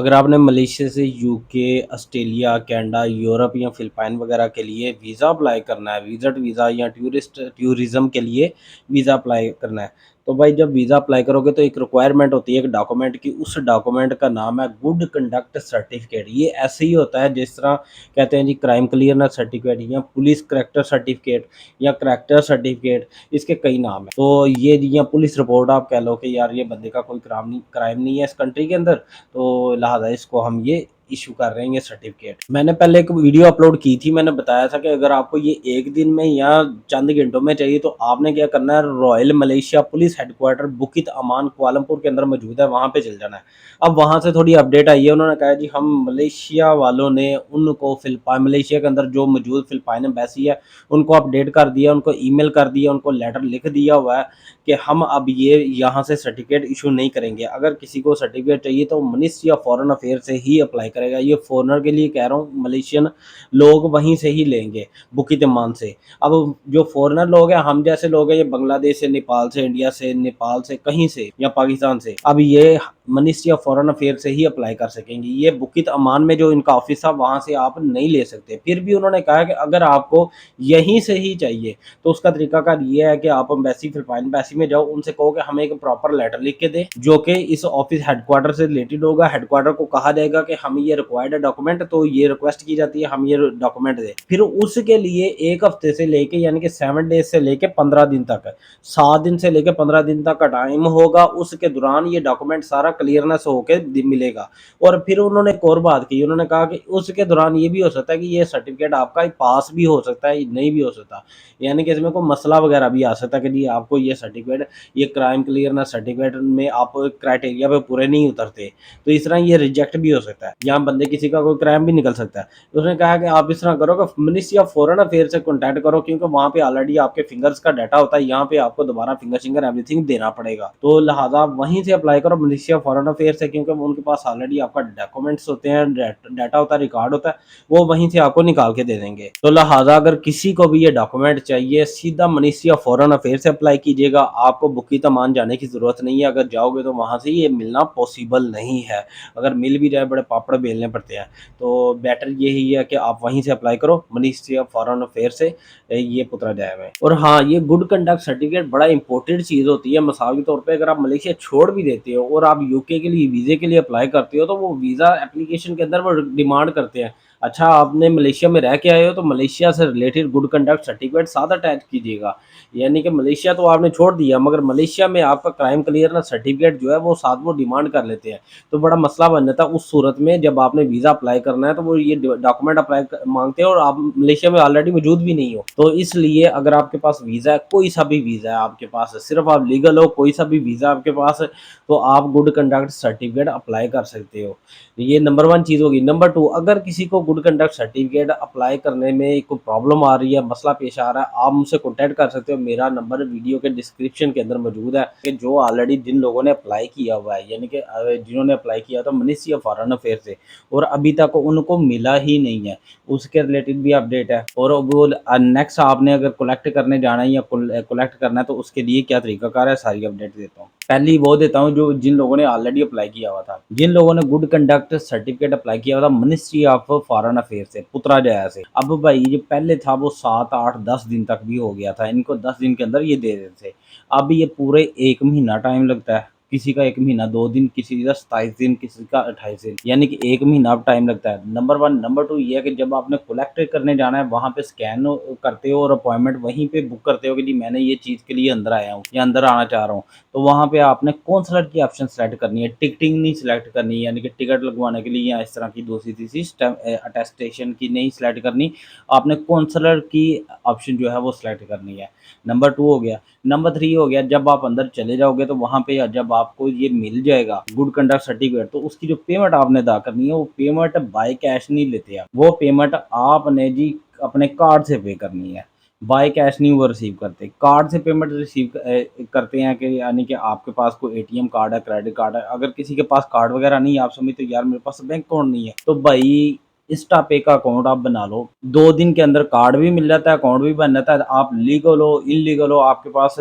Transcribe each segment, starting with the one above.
अगर आपने मलेशिया से यूके, ऑस्ट्रेलिया, कनाडा, यूरोप या फ़िलिपाइन वगैरह के लिए वीज़ा अप्लाई करना है, विज़िट वीज़ा या टूरिज़्म के लिए वीज़ा अप्लाई करना है, तो भाई जब वीज़ा अप्लाई करोगे तो एक रिक्वायरमेंट होती है एक डॉक्यूमेंट की, उस डॉक्यूमेंट का नाम है गुड कंडक्ट सर्टिफिकेट। ये ऐसे ही होता है जिस तरह कहते हैं जी क्राइम क्लियरेंस सर्टिफिकेट या पुलिस करैक्टर सर्टिफिकेट या करैक्टर सर्टिफिकेट, इसके कई नाम हैं। तो ये या पुलिस रिपोर्ट आप कह लो कि यार ये बंदे का कोई क्राइम नहीं है इस कंट्री के अंदर, तो लिहाजा इसको हम ये इशू कर रहे हैं ये सर्टिफिकेट। मैंने पहले एक वीडियो अपलोड की थी, मैंने बताया था कि अगर आपको ये एक दिन में या चंद घंटों में चाहिए तो आपने क्या करना है, royal Malaysia police headquarter Bukit Aman Kuala Lumpur के अंदर मौजूद है, वहाँ पे चल जाना है। अब वहाँ से थोड़ी अपडेट आई है, उन्होंने कहा जी हम मलेशिया वालों ने उनको फिलिपाइन मलेशिया के अंदर जो मौजूद फिलिपाइन एम्बेसी है उनको अपडेट कर दिया, उनको ईमेल कर दिया, उनको लेटर लिख दिया हुआ है कि हम अब ये यहाँ से सर्टिफिकेट इशू नहीं करेंगे। अगर किसी को सर्टिफिकेट चाहिए तो मिनिस्ट्री ऑफ फॉरेन अफेयर से ही अप्लाई करेगा। ये फॉरेनर के लिए कह रहा हूँ, मलेशियन लोग वहीं से ही लेंगे बुकित मान से। अब जो फॉरेनर लोग हैं, हम जैसे लोग हैं, ये बांग्लादेश से, नेपाल से, इंडिया से, नेपाल से, कहीं से या पाकिस्तान से, अब ये मिनिस्ट्री ऑफ फॉरेन अफेयर से ही अप्लाई कर सकेंगे। ये बुकित अमान में जो इनका ऑफिस है वहाँ से आप नहीं ले सकते। फिर भी उन्होंने कहा कि अगर आपको यहीं से ही चाहिए तो उसका तरीकाकार ये है कि आप एम्बेसी फिलिपाइन एम्बेसी में जाओ, उनसे कहो कि हमें एक प्रॉपर लेटर लिख के दे जो कि इस ऑफिस हेडक्वार्टर से रिलेटेड होगा। हेडक्वार्टर को कहा जाएगा कि हमें ये रिक्वायर्ड है डॉक्यूमेंट, तो ये रिक्वेस्ट की जाती है हम ये डॉक्यूमेंट दे। फिर उसके लिए एक हफ्ते से लेके यानी कि 7 डेज से लेके 15 दिन तक, 7 दिन से लेके 15 दिन तक का टाइम होगा। उसके दौरान ये डॉक्यूमेंट सारा क्लियरनेस होके मिलेगा। और फिर उन्होंने एक और बात की, उन्होंने कहा कि उसके दौरान ये भी हो सकता है कि ये सर्टिफिकेट आपका पास भी हो सकता है, नहीं भी हो सकता, यानी कि इसमें कोई मसला वगैरह भी आ सकता है कि जी आपको ये सर्टिफिकेट, ये क्राइम क्लियरेंस सर्टिफिकेट में आप क्राइटेरिया पे पूरे नहीं उतरते, तो इस तरह ये रिजेक्ट भी हो सकता है, यहाँ बंदे किसी का कोई क्राइम भी निकल सकता है। तो उसने कहा कि आप इस तरह करो कि मिनिस्ट्री ऑफ फॉरेन अफेयर से कॉन्टैक्ट करो, क्योंकि वहाँ पे ऑलरेडी आपके फिंगर्स का डाटा होता है, यहाँ पे आपको दोबारा फिंगर शिंगर एवरीथिंग देना पड़ेगा। तो लिहाजा आप वहीं से अप्लाई करो मिनिस्ट्री ऑफ फॉरेन अफेयर से, क्योंकि उनके पास ऑलरेडी आपका डॉक्यूमेंट्स होते हैं, डाटा होता है, रिकॉर्ड होता है, वो वहीं से आपको निकाल के दे देंगे। तो लिहाजा अगर किसी को भी ये डॉक्यूमेंट चाहिए, सीधा मिनिस्ट्री ऑफ फॉरेन अफेयर से अप्लाई कीजिएगा, आपको बुकी तमान जाने की ज़रूरत नहीं है। अगर जाओगे तो वहाँ से ये मिलना पॉसिबल नहीं है, अगर मिल भी जाए बड़े पापड़ बेलने पड़ते हैं। तो बेटर यही है कि आप वहीं से अप्लाई करो मिनिस्ट्री ऑफ फॉरेन अफेयर से, ये पुतराजाय में। और हाँ, ये गुड कंडक्ट सर्टिफिकेट बड़ा इंपॉर्टेंट चीज़ होती है। मिसाल के तौर पे अगर आप मलेशिया छोड़ भी देते हो और आप यूके के लिए वीज़े के लिए अप्लाई करते हो, तो वो वीज़ा एप्लीकेशन के अंदर वो डिमांड करते हैं, अच्छा आपने मलेशिया में रह के आए हो तो मलेशिया से रिलेटेड गुड कंडक्ट सर्टिफिकेट साथ अटैच कीजिएगा। यानी कि मलेशिया तो आपने छोड़ दिया, मगर मलेशिया में आपका क्राइम क्लियरेंस सर्टिफिकेट जो है वो साथ वो डिमांड कर लेते हैं, तो बड़ा मसला बन जाता है। उस सूरत में जब आपने वीज़ा अप्लाई करना है तो वो ये डॉक्यूमेंट अप्लाई मांगते हैं और आप मलेशिया में ऑलरेडी मौजूद भी नहीं हो। तो इसलिए अगर आपके पास वीज़ा है, कोई सा भी वीज़ा है आपके पास, सिर्फ आप लीगल हो, कोई सा भी वीज़ा आपके पास है, तो आप गुड कंडक्ट सर्टिफिकेट अप्लाई कर सकते हो। ये नंबर 1 चीज़ होगी। नंबर 2, अगर किसी को गुड कंडक्ट सर्टिफिकेट अप्लाई करने में कोई प्रॉब्लम आ रही है, मसला पेश आ रहा है, आप मुझसे कॉन्टैक्ट कर सकते हो। मेरा नंबर वीडियो के डिस्क्रिप्शन के अंदर मौजूद है कि जो ऑलरेडी जिन लोगों ने अप्लाई किया हुआ है, यानी कि जिन्होंने अप्लाई किया था मिनिस्ट्री ऑफ फॉरेन अफेयर से और अभी तक उनको मिला ही नहीं है, उसके रिलेटेड भी अपडेट है। और वो नेक्स्ट आपने अगर कलेक्ट करने जाना है या कलेक्ट करना है तो उसके लिए क्या तरीकाकार है, सारी अपडेट देता हूँ। पहली वो देता हूँ जो जिन लोगों ने ऑलरेडी अप्लाई किया हुआ था, जिन लोगों ने गुड कंडक्ट सर्टिफिकेट अप्लाई किया हुआ था मिनिस्ट्री ऑफ फॉरेन अफेयर से, पुत्राजया से। अब भाई जो पहले था वो 7, 8, 10 दिन तक भी हो गया था, इनको 10 दिन के अंदर ये दे देते थे। अब ये पूरे 1 महीना टाइम लगता है, किसी का 1 महीना 2 दिन, किसी का 27 दिन, किसी का 28 दिन, यानी कि 1 महीना अब टाइम लगता है। नंबर 1। नंबर 2 ये है कि जब आपने कलेक्ट करने जाना है वहाँ पे स्कैन करते हो और अपॉइंटमेंट वहीं पे बुक करते हो कि जी मैंने ये चीज़ के लिए अंदर आया हूँ या अंदर आना चाह रहा हूँ, तो वहाँ पे आपने कौंसलर की ऑप्शन सेलेक्ट करनी है, टिकटिंग नहीं सेलेक्ट करनी, यानी कि टिकट लगवाने के लिए या इस तरह की दूसरी तीसरी अटेस्टेशन की नहीं सेलेक्ट करनी, आपने कौंसलर की ऑप्शन जो है वो सेलेक्ट करनी है। नंबर 2 हो गया। नंबर 3 हो गया, जब आप अंदर चले जाओगे तो वहाँ पे जब आपको ये मिल जाएगा गुड कंडक्ट सर्टिफिकेट, तो उसकी जो पेमेंट आपने अदा करनी है वो पेमेंट बाय कैश नहीं लेते आप, वो पेमेंट आपने जी अपने कार्ड से पे करनी है। बाय कैश नहीं वो रिसीव करते, कार्ड से पेमेंट रिसीव करते हैं कि यानी कि आपके पास कोई एटीएम कार्ड है, क्रेडिट कार्ड है। अगर किसी के पास कार्ड वगैरह नहीं है, आप समझते हो यार मेरे पास बैंक अकाउंट नहीं है, तो भाई इंस्टा पे का अकाउंट आप बना लो, 2 दिन के अंदर कार्ड भी मिल जाता है, अकाउंट भी बन जाता है। आप लीगल हो इलीगल हो, आपके पास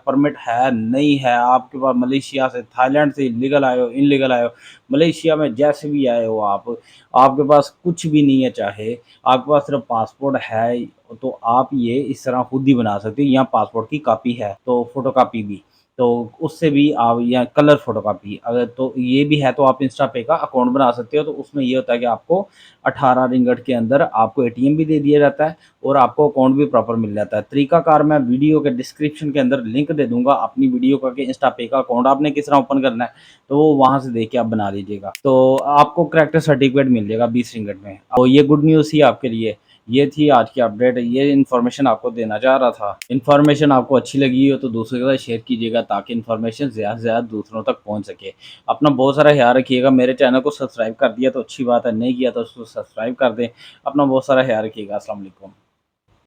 परमिट है नहीं है, आपके पास मलेशिया से थाईलैंड से इलीगल आए हो इनलीगल आए हो, मलेशिया में जैसे भी आए हो आप, आपके पास कुछ भी नहीं है, चाहे आपके पास सिर्फ पासपोर्ट है, तो आप ये इस तरह खुद ही बना सकते हो। यहाँ पासपोर्ट की कॉपी है तो फोटो कॉपी भी, तो उससे भी आप, या कलर फोटोकॉपी अगर तो ये भी है, तो आप इंस्टा पे का अकाउंट बना सकते हो। तो उसमें ये होता है कि आपको 18 रिंगट के अंदर आपको एटीएम भी दे दिया जाता है और आपको अकाउंट भी प्रॉपर मिल जाता है। तरीकाकार मैं वीडियो के डिस्क्रिप्शन के अंदर लिंक दे दूंगा अपनी वीडियो का, कि इंस्टा पे का अकाउंट आपने किस तरह ओपन करना है, तो वो वहां से देख के आप बना लीजिएगा, तो आपको करेक्टर सर्टिफिकेट मिल जाएगा 20 रिंगट में। तो ये गुड न्यूज़ थी आपके लिए। ये थी आज की अपडेट, ये इन्फॉर्मेशन आपको देना चाह रहा था। इन्फॉर्मेशन आपको अच्छी लगी हो तो दूसरों के साथ शेयर कीजिएगा, ताकि इन्फॉर्मेशन ज़्यादा से ज़्यादा दूसरों तक पहुंच सके। अपना बहुत सारा ख्याल रखिएगा। मेरे चैनल को सब्सक्राइब कर दिया तो अच्छी बात है, नहीं किया तो उसको सब्सक्राइब कर दें। अपना बहुत सारा ख्याल रखिएगा। अस्सलाम वालेकुम।